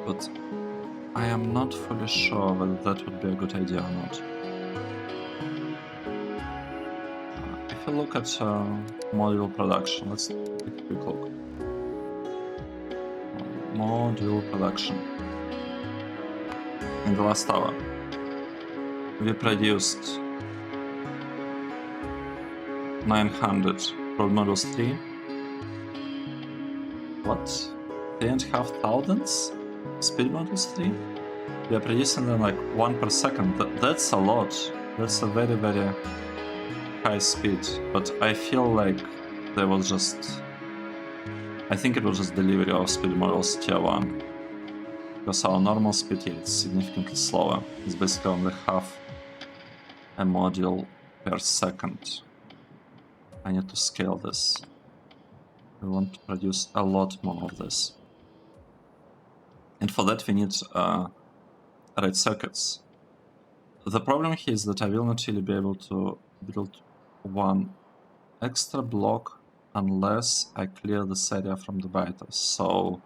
But I am not fully sure whether that would be a good idea or not. If you look at module production, let's take a quick look. Module production. In the last hour, we produced 900 prod modules 3. What? 3,500 speed models 3. We are producing them like 1 per second. That's a lot. That's a very, very high speed. But I feel like there was just... I think it was just delivery of speed models tier 1. Because our normal speed here is significantly slower. It's basically only half a module per second. I need to scale this. We want to produce a lot more of this. And for that we need red circuits. The problem here is that I will not really be able to build one extra block unless I clear this area from the biters. So,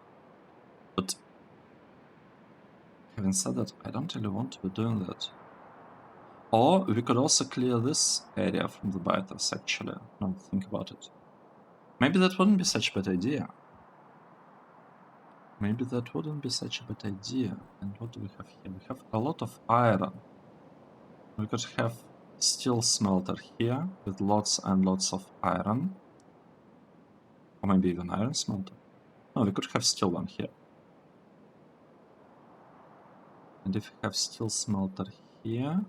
but having said that, I don't really want to be doing that. Or we could also clear this area from the biters, actually. Now think about it. Maybe that wouldn't be such a bad idea. Maybe that wouldn't be such a bad idea. And what do we have here? We have a lot of iron. We could have steel smelter here with lots and lots of iron. Or maybe even iron smelter. No, we could have steel one here. And if we have steel smelter here...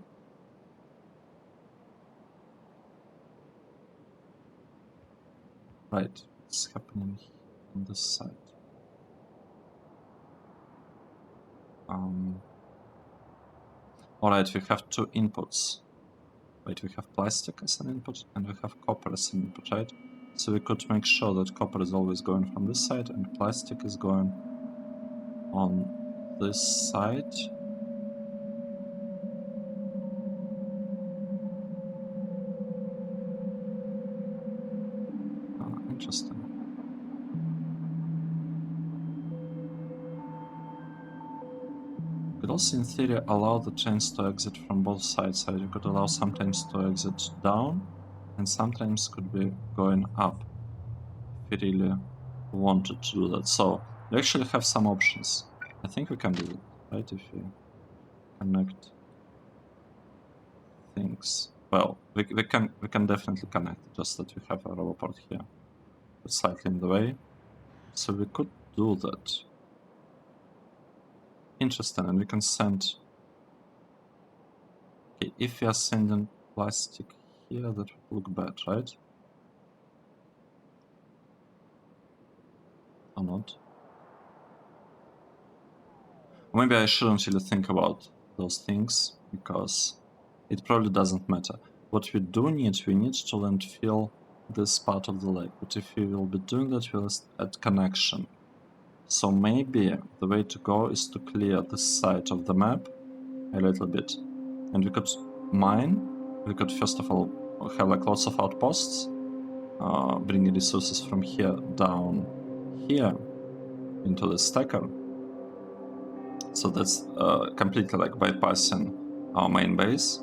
Right, what's happening on this side? Alright, we have two inputs. Wait, we have plastic as an input and we have copper as an input, right? So we could make sure that copper is always going from this side and plastic is going on this side. Interesting. You could also, in theory, allow the trains to exit from both sides. You could allow some trains to exit down, and some trains could be going up, if we really wanted to do that. So, we actually have some options. I think we can do it, right, if we connect things. Well, we can definitely connect, just that we have a roboport here. It's slightly in the way. So we could do that. Interesting, and we can send... Okay, if we are sending plastic here, that would look bad, right? Or not? Maybe I shouldn't really think about those things, because it probably doesn't matter. What we do need, we need to landfill this part of the lake, but if we will be doing that, we'll add connection. So maybe the way to go is to clear this side of the map a little bit. And we could mine, we could first of all have like lots of outposts, bringing resources from here down here into the stacker. So that's completely like bypassing our main base.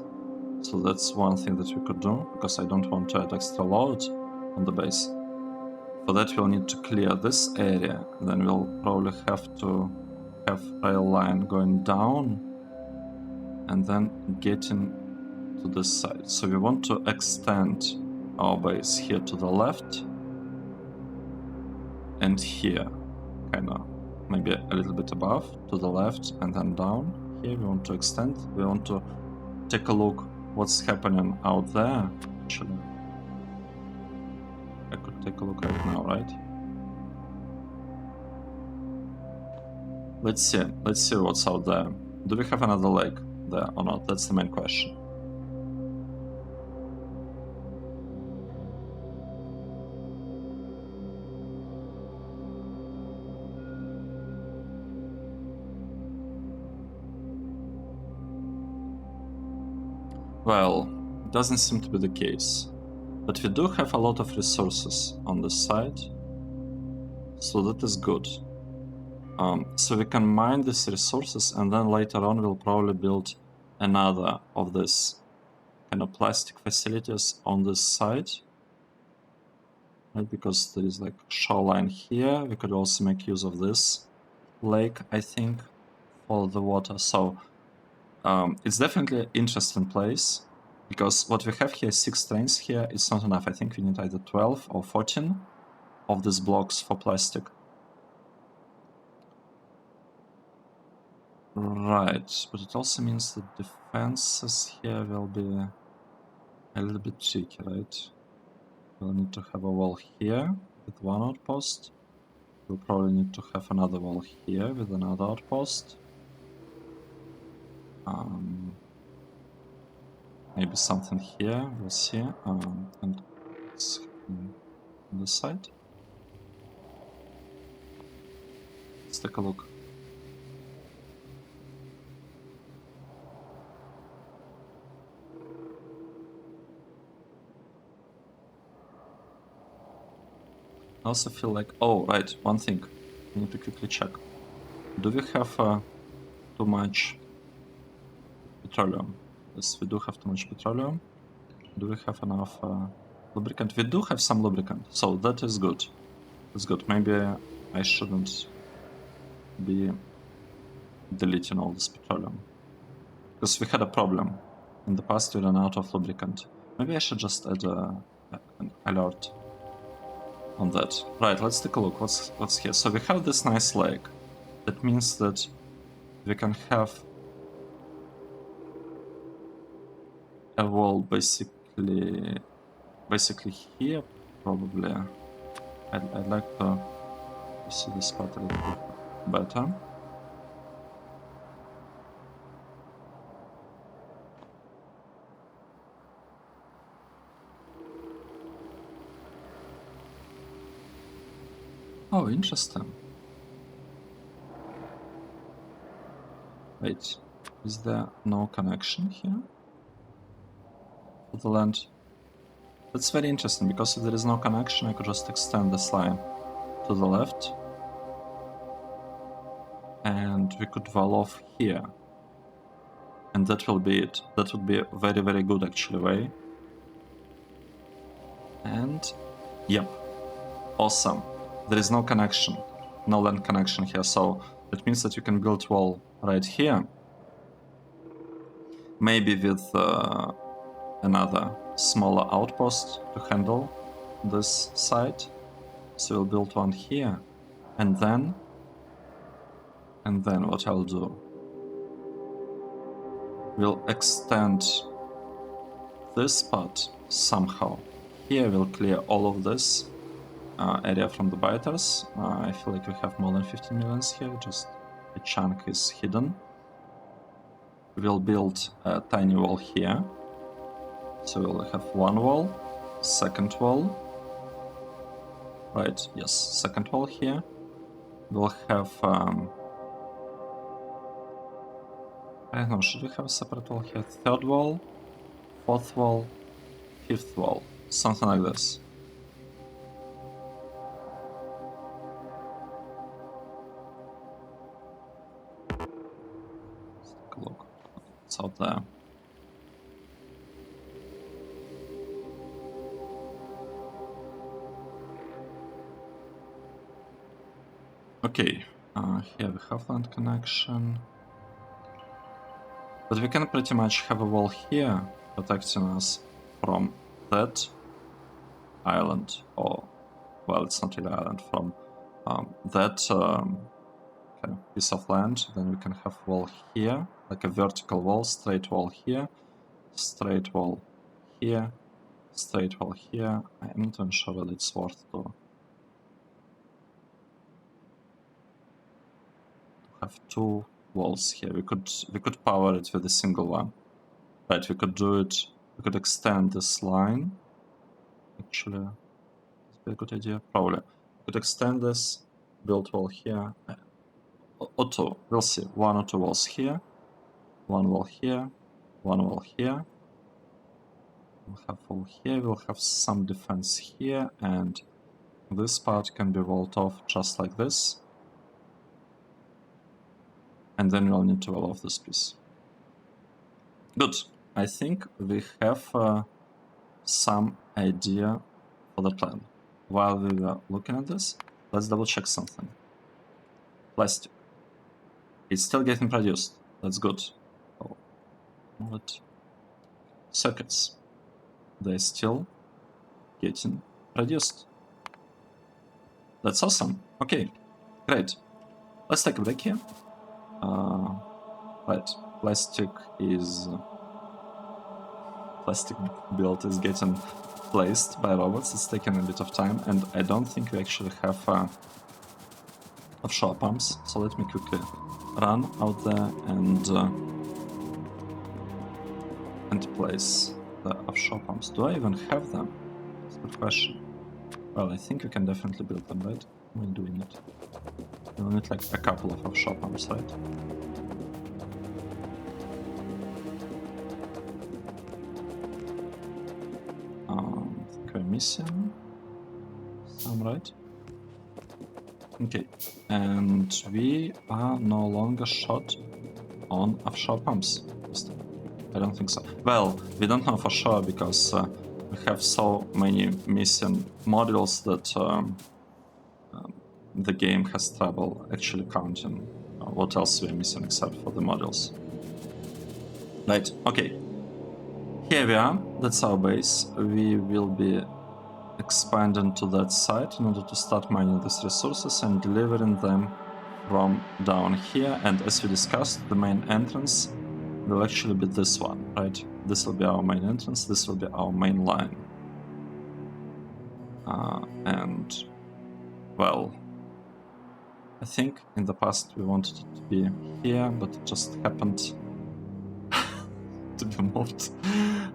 So that's one thing that we could do, because I don't want to add extra load on the base. For that we'll need to clear this area, and then we'll probably have to have rail line going down and then getting to this side. So we want to extend our base here to the left and here, kind of maybe a little bit above, to the left and then down. Here we want to extend. We want to take a look what's happening out there. Actually, I could take a look right now, right? Let's see what's out there. Do we have another lake there or not? That's the main question. Well, it doesn't seem to be the case. But we do have a lot of resources on this side, so that is good. So we can mine these resources, and then later on we'll probably build another of this kind of plastic facilities on this side. Right, because there is like shoreline here. We could also make use of this lake, I think, for the water. So it's definitely an interesting place, because what we have here is 6 trains here. It's not enough. I think we need either 12 or 14 of these blocks for plastic. Right, but it also means that defenses here will be a little bit tricky, right? We'll need to have a wall here with one outpost. We'll probably need to have another wall here with another outpost. Maybe something here, we'll see. And it's on this side. Let's take a look. I also feel like, oh, right, one thing. I need to quickly check. Do we have too much petroleum? Yes, we do have too much petroleum. Do we have enough lubricant? We do have some lubricant, so that is good. That's good. Maybe I shouldn't be deleting all this petroleum. Because we had a problem. In the past we ran out of lubricant. Maybe I should just add an alert on that. Right, let's take a look. What's here? So we have this nice lake. That means that we can have a wall basically here, probably. I'd like to see this part a little bit better. Oh, interesting. Wait, is there no connection here to the land? That's very interesting, because if there is no connection, I could just extend this line to the left. And we could wall off here. And that will be it. That would be a very, very good, actually, way. And, yep, awesome. There is no connection, no land connection here, so that means that you can build wall right here. Maybe with another smaller outpost to handle this side. So we'll build one here, and then what I'll do, we'll extend this part somehow. Here we'll clear all of this area from the biters. I feel like we have more than 15 millions here, just a chunk is hidden. We'll build a tiny wall here. So we'll have one wall, second wall. Right, yes, second wall here. We'll have, I don't know, should we have a separate wall here? Third wall, fourth wall, fifth wall, something like this. Let's take a look. It's out there. Okay, here we have land connection. But we can pretty much have a wall here protecting us from that island, or, well, it's not really island, from that kind of piece of land. Then we can have wall here, like a vertical wall, straight wall here, straight wall here, straight wall here. I'm not even sure whether it's worth to have two walls here. We could power it with a single one. Right, we could do it, we could extend this line. Actually, it'd be a good idea, probably. We could extend this, build wall here, or two, we'll see. One or two walls here, one wall here, one wall here. We'll have wall here, we'll have some defense here, and this part can be walled off just like this. And then we'll need to wall off this piece. Good. I think we have some idea for the plan. While we were looking at this, let's double check something. Plastic. It's still getting produced. That's good. Oh, what? Circuits. They're still getting produced. That's awesome. Okay, great. Let's take a break here. Right, plastic build is getting placed by robots. It's taking a bit of time, and I don't think we actually have offshore pumps. So let me quickly run out there and place the offshore pumps. Do I even have them? That's a good question. Well, I think we can definitely build them, right? We'll do it. We'll need like a couple of offshore pumps, right? I think we're missing some, right? Okay, and we are no longer short on offshore pumps. I don't think so. Well, we don't know for sure because we have so many missing modules that the game has trouble actually counting what else we are missing except for the modules. Right, okay. Here we are, that's our base. We will be expanding to that site in order to start mining these resources and delivering them from down here. And as we discussed, the main entrance will actually be this one, right? This will be our main entrance, this will be our main line. And, well, I think in the past we wanted it to be here, but it just happened to be moved,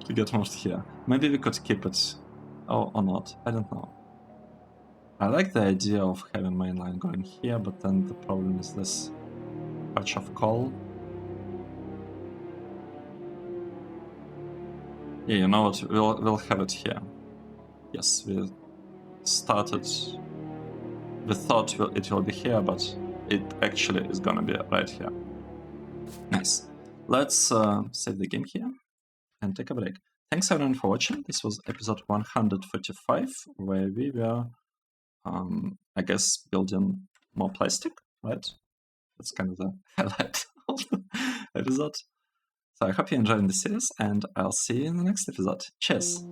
to get moved here. Maybe we could keep it, or not, I don't know. I like the idea of having mainline going here, but then the problem is this patch of coal. Yeah, you know what, we'll have it here. Yes, we thought it will be here, but it actually is gonna be right here. Nice. Let's save the game here and take a break. Thanks everyone for watching. This was episode 145, where we were, I guess, building more plastic, right? That's kind of the highlight of the episode. So I hope you're enjoying the series, and I'll see you in the next episode. Cheers!